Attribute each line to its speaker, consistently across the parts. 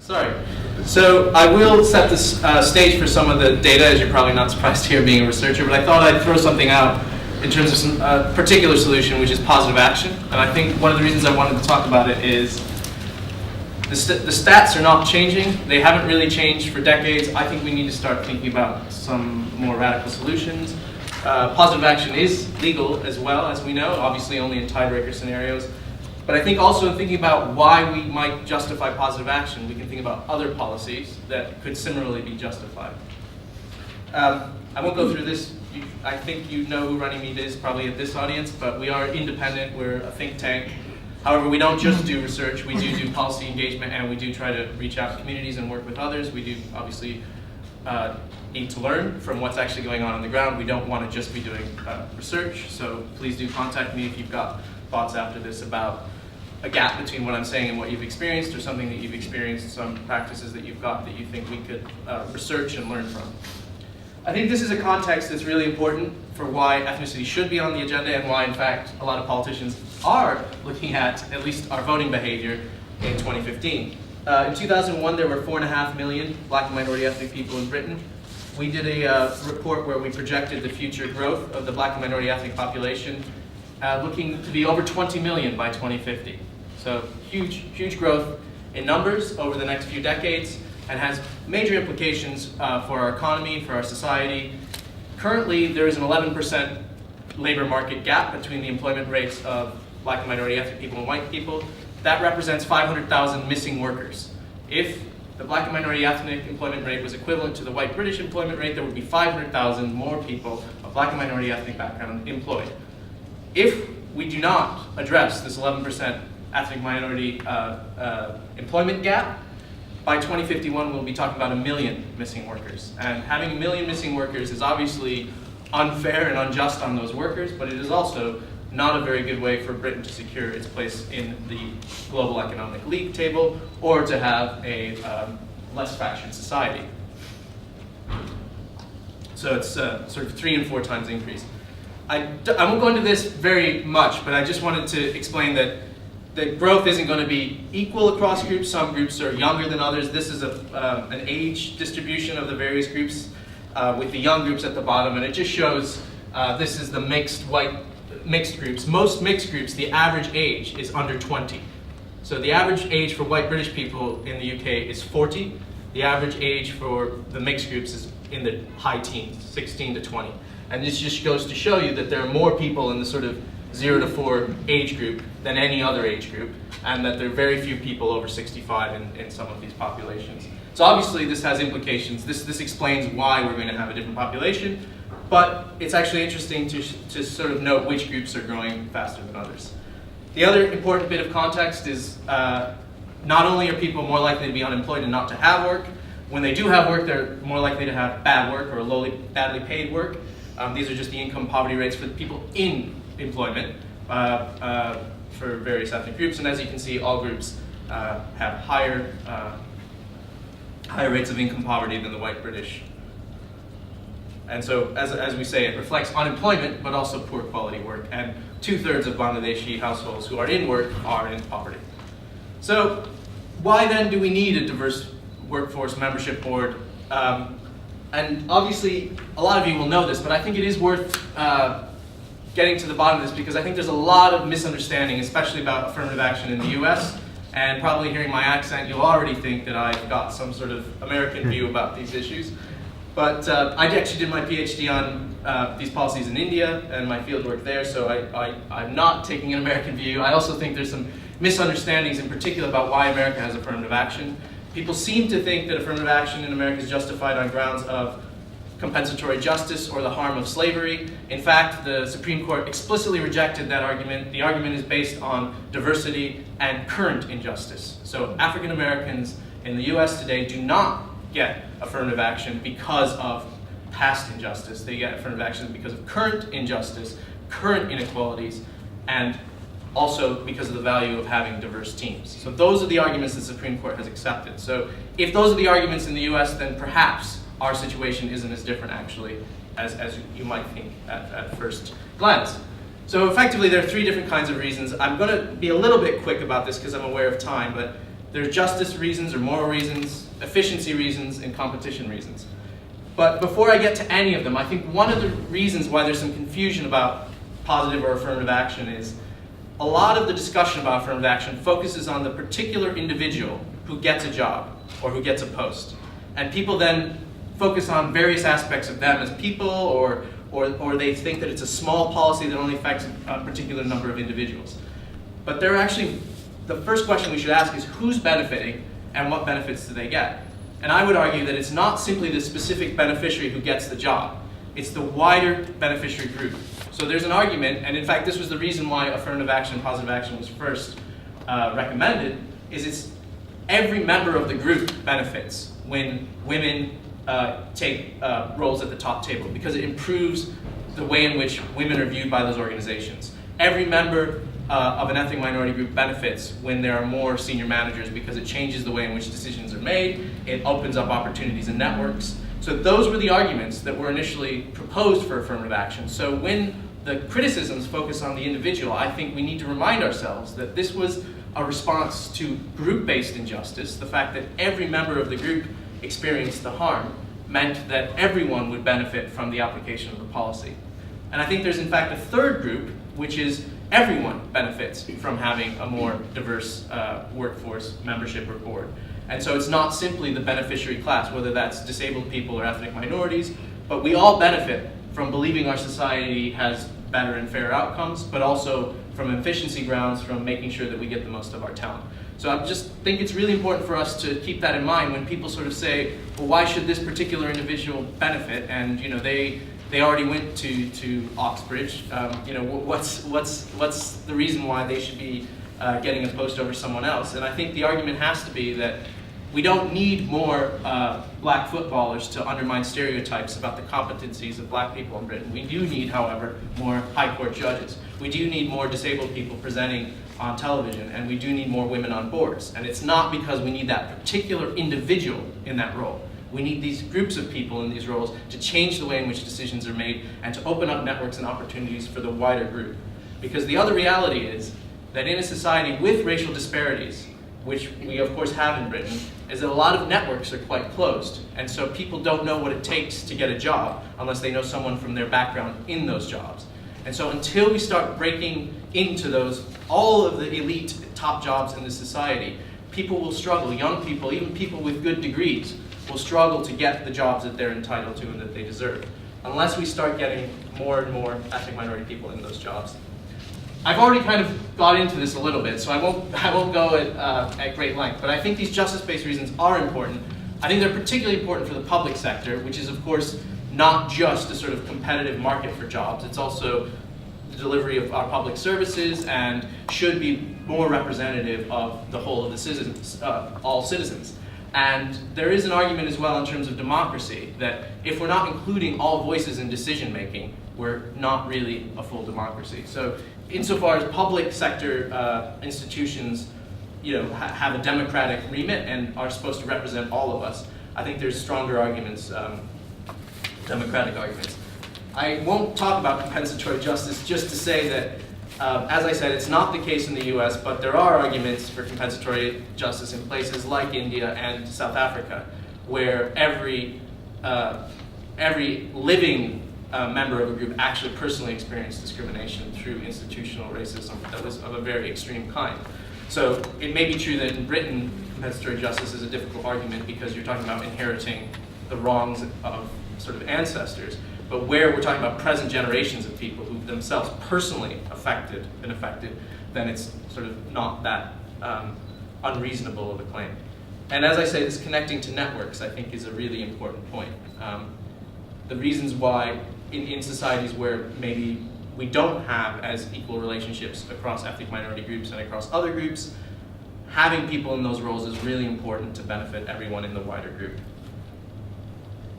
Speaker 1: Sorry. So I will set the stage for some of the data, as you're probably not surprised to hear being a researcher, but I thought I'd throw something out in terms of some particular solution, which is positive action. And I think one of the reasons I wanted to talk about it is the stats are not changing. They haven't really changed for decades. I think we need to start thinking about some more radical solutions. Positive action is legal as well, as we know, obviously only in tiebreaker scenarios. But I think also in thinking about why we might justify positive action, we can think about other policies that could similarly be justified. I won't go through this. I think you know who Runnymede is probably at this audience, but we are independent. We're a think tank. However, we don't just do research. We do policy engagement, and we do try to reach out to communities and work with others. We do obviously need to learn from what's actually going on the ground. We don't want to just be doing research, so please do contact me if you've got thoughts after this about a gap between what I'm saying and what you've experienced, or something that you've experienced, some practices that you've got that you think we could research and learn from. I think this is a context that's really important for why ethnicity should be on the agenda, and why, in fact, a lot of politicians are looking at least our voting behavior in 2015. In 2001, there were 4.5 million Black and minority ethnic people in Britain. We did a report where we projected the future growth of the Black and minority ethnic population, looking to be over 20 million by 2050. So huge growth in numbers over the next few decades, and has major implications for our economy, for our society. Currently, there is an 11% labor market gap between the employment rates of Black and minority ethnic people and white people. That represents 500,000 missing workers. If the Black and minority ethnic employment rate was equivalent to the white British employment rate, there would be 500,000 more people of Black and minority ethnic background employed. If we do not address this 11% ethnic minority employment gap, by 2051 we'll be talking about 1 million missing workers. And having 1 million missing workers is obviously unfair and unjust on those workers, but it is also not a very good way for Britain to secure its place in the global economic league table, or to have a less fractured society. So it's sort of 3 and 4 times increase. I won't go into this very much, but I just wanted to explain that growth isn't going to be equal across groups. Some groups are younger than others. This is an age distribution of the various groups, with the young groups at the bottom, and it just shows this is the mixed groups. Most mixed groups, the average age is under 20. So the average age for white British people in the UK is 40. The average age for the mixed groups is in the high teens, 16 to 20. And this just goes to show you that there are more people in the sort of 0 to 4 age group than any other age group, and that there are very few people over 65 in some of these populations. So obviously this has implications. This explains why we're going to have a different population, but it's actually interesting to sort of note which groups are growing faster than others. The other important bit of context is not only are people more likely to be unemployed and not to have work, when they do have work, they're more likely to have bad work or badly paid work. These are just the income poverty rates for the people in employment for various ethnic groups, and as you can see, all groups have higher rates of income poverty than the white British. And so, as we say, it reflects unemployment, but also poor quality work, and 2/3 of Bangladeshi households who are in work are in poverty. So, why then do we need a diverse workforce membership board? And obviously, a lot of you will know this, but I think it is worth getting to the bottom of this, because I think there's a lot of misunderstanding, especially about affirmative action in the US, and probably hearing my accent, you'll already think that I've got some sort of American view about these issues. But I actually did my PhD on these policies in India and my fieldwork there, so I'm not taking an American view. I also think there's some misunderstandings in particular about why America has affirmative action. People seem to think that affirmative action in America is justified on grounds of compensatory justice or the harm of slavery. In fact, the Supreme Court explicitly rejected that argument. The argument is based on diversity and current injustice. So African Americans in the US today do not get affirmative action because of past injustice. They get affirmative action because of current injustice, current inequalities, and also because of the value of having diverse teams. So those are the arguments the Supreme Court has accepted. So if those are the arguments in the US, then perhaps our situation isn't as different actually as you might think at first glance. So effectively there are 3 different kinds of reasons. I'm going to be a little bit quick about this because I'm aware of time, but There's justice reasons or moral reasons, efficiency reasons, and competition reasons. But before I get to any of them, I think one of the reasons why there's some confusion about positive or affirmative action is a lot of the discussion about affirmative action focuses on the particular individual who gets a job or who gets a post. And people then focus on various aspects of them as people, or they think that it's a small policy that only affects a particular number of individuals. But there are actually, the first question we should ask is who's benefiting and what benefits do they get? And I would argue that it's not simply the specific beneficiary who gets the job, it's the wider beneficiary group. So there's an argument, and in fact this was the reason why affirmative action, positive action was first recommended, is it's every member of the group benefits when women take roles at the top table, because it improves the way in which women are viewed by those organizations. Every member of an ethnic minority group benefits when there are more senior managers, because it changes the way in which decisions are made, it opens up opportunities and networks. So those were the arguments that were initially proposed for affirmative action. So when the criticisms focus on the individual, I think we need to remind ourselves that this was a response to group-based injustice. The fact that every member of the group experienced the harm meant that everyone would benefit from the application of the policy. And I think there's in fact a third group, which is everyone benefits from having a more diverse workforce membership or board. And so it's not simply the beneficiary class, whether that's disabled people or ethnic minorities, but we all benefit from believing our society has better and fairer outcomes, but also from efficiency grounds, from making sure that we get the most of our talent. So I just think it's really important for us to keep that in mind when people sort of say, well, why should this particular individual benefit? And you know, they already went to Oxbridge. You know, what's the reason why they should be getting a post over someone else? And I think the argument has to be that we don't need more black footballers to undermine stereotypes about the competencies of black people in Britain. We do need, however, more high court judges. We do need more disabled people presenting on television, and we do need more women on boards. And it's not because we need that particular individual in that role. We need these groups of people in these roles to change the way in which decisions are made and to open up networks and opportunities for the wider group. Because the other reality is that in a society with racial disparities, which we of course have in Britain, is that a lot of networks are quite closed. And so people don't know what it takes to get a job unless they know someone from their background in those jobs. And so until we start breaking into all of the elite top jobs in this society, people will struggle. Young people, even people with good degrees, will struggle to get the jobs that they're entitled to and that they deserve, unless we start getting more and more ethnic minority people in those jobs. I've already kind of got into this a little bit, so I won't go at great length, but I think these justice-based reasons are important. I think they're particularly important for the public sector, which is of course not just a sort of competitive market for jobs. It's also the delivery of our public services and should be more representative of the whole of the citizens, all citizens. And there is an argument as well in terms of democracy that if we're not including all voices in decision making, we're not really a full democracy. So insofar as public sector institutions, you know, have a democratic remit and are supposed to represent all of us, I think there's stronger arguments, democratic arguments. I won't talk about compensatory justice, just to say that, as I said, it's not the case in the US, but there are arguments for compensatory justice in places like India and South Africa, where every living member of a group actually personally experienced discrimination through institutional racism that was of a very extreme kind. So it may be true that in Britain, compensatory justice is a difficult argument because you're talking about inheriting the wrongs of sort of ancestors, but where we're talking about present generations of people who themselves personally been affected, then it's sort of not that unreasonable of a claim. And as I say, this connecting to networks, I think, is a really important point. The reasons why in societies where maybe we don't have as equal relationships across ethnic minority groups and across other groups, having people in those roles is really important to benefit everyone in the wider group.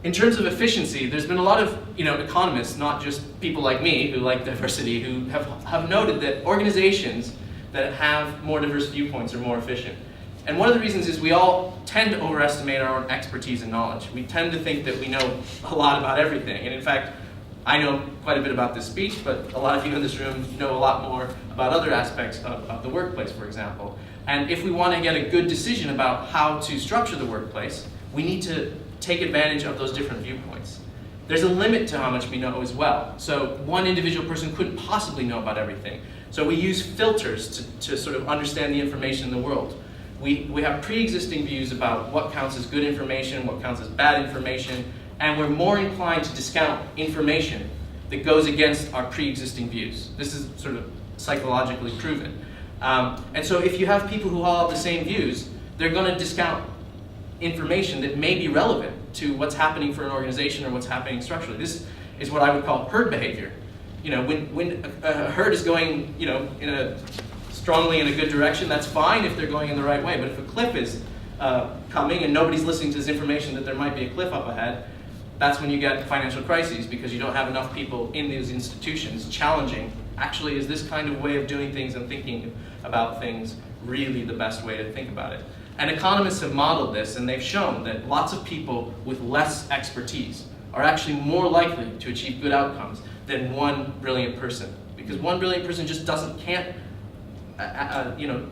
Speaker 1: In terms of efficiency, there's been a lot of economists, not just people like me who like diversity, who have noted that organizations that have more diverse viewpoints are more efficient. And one of the reasons is we all tend to overestimate our own expertise and knowledge. We tend to think that we know a lot about everything. And in fact, I know quite a bit about this speech, but a lot of you in this room know a lot more about other aspects of the workplace, for example. And if we want to get a good decision about how to structure the workplace, we need to take advantage of those different viewpoints. There's a limit to how much we know as well. So one individual person couldn't possibly know about everything. So we use filters to sort of understand the information in the world. We have pre-existing views about what counts as good information, what counts as bad information, and we're more inclined to discount information that goes against our pre-existing views. This is sort of psychologically proven. And so if you have people who all have the same views, they're going to discount information that may be relevant to what's happening for an organization or what's happening structurally. This is what I would call herd behavior. You know, when a herd is going, you know, strongly in a good direction, that's fine if they're going in the right way. But if a cliff is coming and nobody's listening to this information that there might be a cliff up ahead, that's when you get financial crises, because you don't have enough people in these institutions challenging, actually, is this kind of way of doing things and thinking about things really the best way to think about it? And economists have modeled this, and they've shown that lots of people with less expertise are actually more likely to achieve good outcomes than one brilliant person, because one brilliant person just can't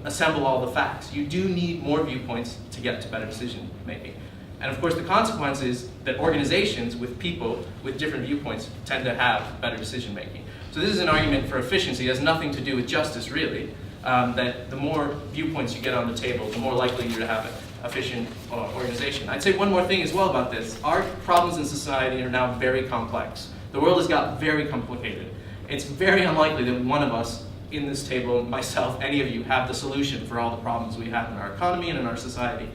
Speaker 1: assemble all the facts. You do need more viewpoints to get to better decision making. And of course, the consequence is that organizations with people with different viewpoints tend to have better decision making. So this is an argument for efficiency. It has nothing to do with justice, really. That the more viewpoints you get on the table, the more likely you're to have an efficient organization. I'd say one more thing as well about this. Our problems in society are now very complex. The world has got very complicated. It's very unlikely that one of us in this table, myself, any of you, have the solution for all the problems we have in our economy and in our society.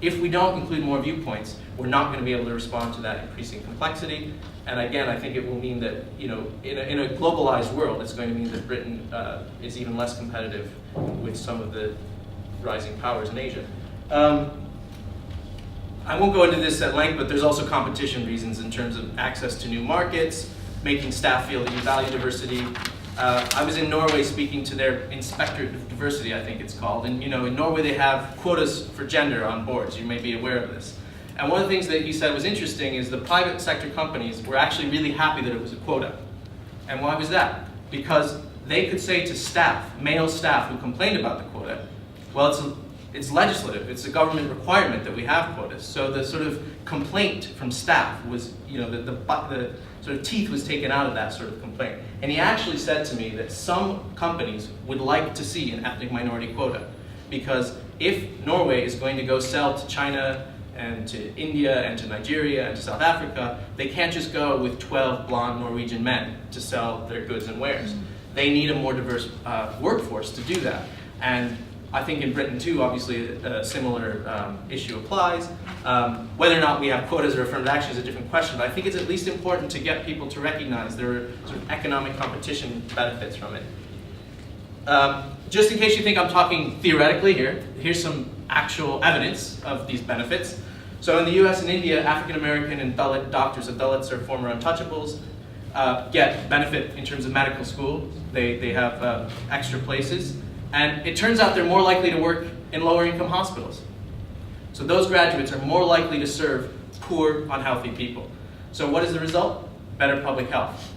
Speaker 1: If we don't include more viewpoints, we're not going to be able to respond to that increasing complexity. And again, I think it will mean that, you know, in a globalized world, it's going to mean that Britain is even less competitive with some of the rising powers in Asia. I won't go into this at length, but there's also competition reasons in terms of access to new markets, making staff feel that you value diversity. I was in Norway speaking to their inspector of diversity, I think it's called. And you know, in Norway they have quotas for gender on boards. You may be aware of this. And one of the things that he said was interesting is the private sector companies were actually really happy that it was a quota. And why was that? Because they could say to staff, male staff who complained about the quota, well, it's legislative, it's a government requirement that we have quotas. So the sort of complaint from staff was, you know, the sort of teeth was taken out of that sort of complaint. And he actually said to me that some companies would like to see an ethnic minority quota, because if Norway is going to go sell to China and to India and to Nigeria and to South Africa, they can't just go with 12 blonde Norwegian men to sell their goods and wares. They need a more diverse workforce to do that. And I think in Britain too, obviously a similar issue applies. Whether or not we have quotas or affirmative action is a different question, but I think it's at least important to get people to recognize there are sort of economic competition benefits from it. Just in case you think I'm talking theoretically here, here's some actual evidence of these benefits. So in the US and India, African American and Dalit doctors of Dalits or former untouchables get benefit in terms of medical school. They have extra places. And it turns out they're more likely to work in lower income hospitals. So those graduates are more likely to serve poor, unhealthy people. So what is the result? Better public health.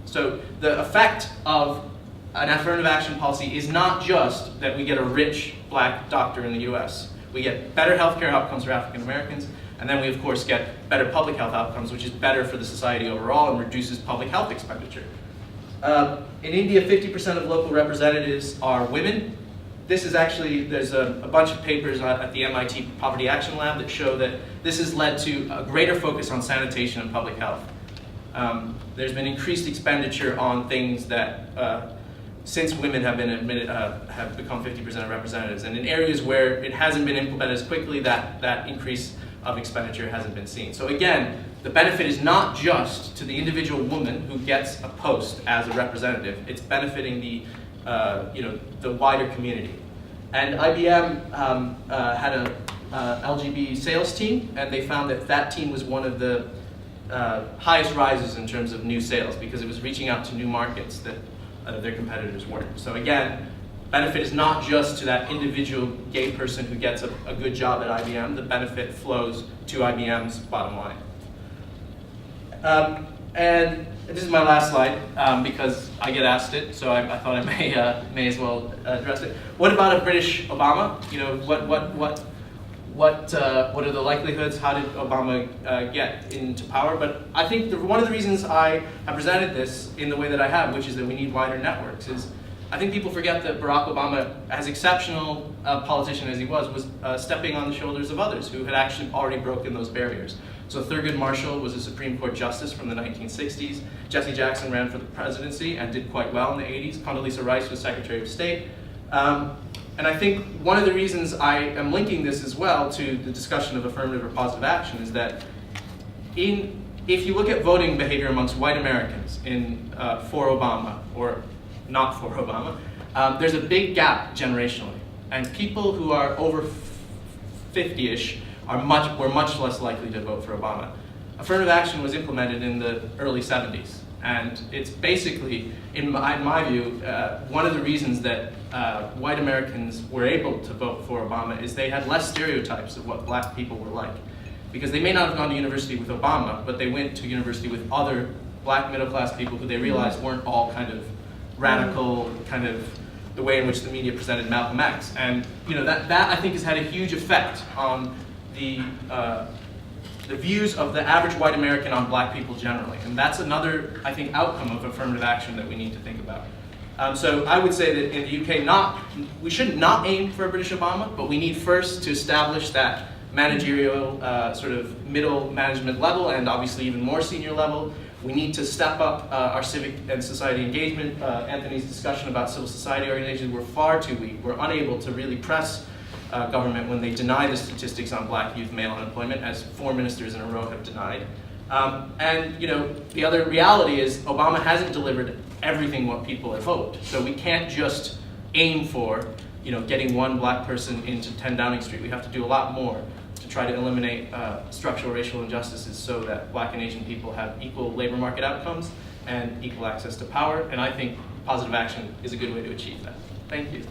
Speaker 1: So the effect of an affirmative action policy is not just that we get a rich black doctor in the US. We get better healthcare outcomes for African Americans, and then we of course get better public health outcomes, which is better for the society overall and reduces public health expenditure. In India, 50% of local representatives are women. This is actually, there's a bunch of papers at the MIT Poverty Action Lab that show that this has led to a greater focus on sanitation and public health. There's been increased expenditure on things that, since women have been admitted, have become 50% of representatives. And in areas where it hasn't been implemented as quickly, that increase of expenditure hasn't been seen. So again, the benefit is not just to the individual woman who gets a post as a representative. It's benefiting the wider community. And IBM had a LGB sales team, and they found that team was one of the highest rises in terms of new sales, because it was reaching out to new markets that their competitors weren't. So again, benefit is not just to that individual gay person who gets a good job at IBM. The benefit flows to IBM's bottom line. And this is my last slide because I get asked it, so I thought I may as well address it. What about a British Obama? You know, what are the likelihoods? How did Obama get into power? But I think one of the reasons I have presented this in the way that I have, which is that we need wider networks, is I think people forget that Barack Obama, as exceptional a politician as he was stepping on the shoulders of others who had actually already broken those barriers. So Thurgood Marshall was a Supreme Court justice from the 1960s. Jesse Jackson ran for the presidency and did quite well in the 80s. Condoleezza Rice was Secretary of State. And I think one of the reasons I am linking this as well to the discussion of affirmative or positive action is that if you look at voting behavior amongst white Americans for Obama, or not for Obama, there's a big gap generationally. And people who are over 50-ish were much less likely to vote for Obama. Affirmative action was implemented in the early 70s. And it's basically, in my view, one of the reasons that white Americans were able to vote for Obama is they had less stereotypes of what black people were like. Because they may not have gone to university with Obama, but they went to university with other black middle-class people who they realized weren't all kind of radical, kind of the way in which the media presented Malcolm X. And you know, that I think has had a huge effect on the views of the average white American on black people generally. And that's another, I think, outcome of affirmative action that we need to think about. So I would say that in the UK, we should not aim for a British Obama, but we need first to establish that managerial sort of middle management level, and obviously even more senior level. We need to step up our civic and society engagement. Anthony's discussion about civil society organizations, we're far too weak. We're unable to really press government when they deny the statistics on black youth male unemployment, as 4 ministers in a row have denied. And you know, the other reality is Obama hasn't delivered everything what people have hoped. So we can't just aim for, you know, getting one black person into 10 Downing Street. We have to do a lot more to try to eliminate structural racial injustices so that black and Asian people have equal labor market outcomes and equal access to power. And I think positive action is a good way to achieve that. Thank you.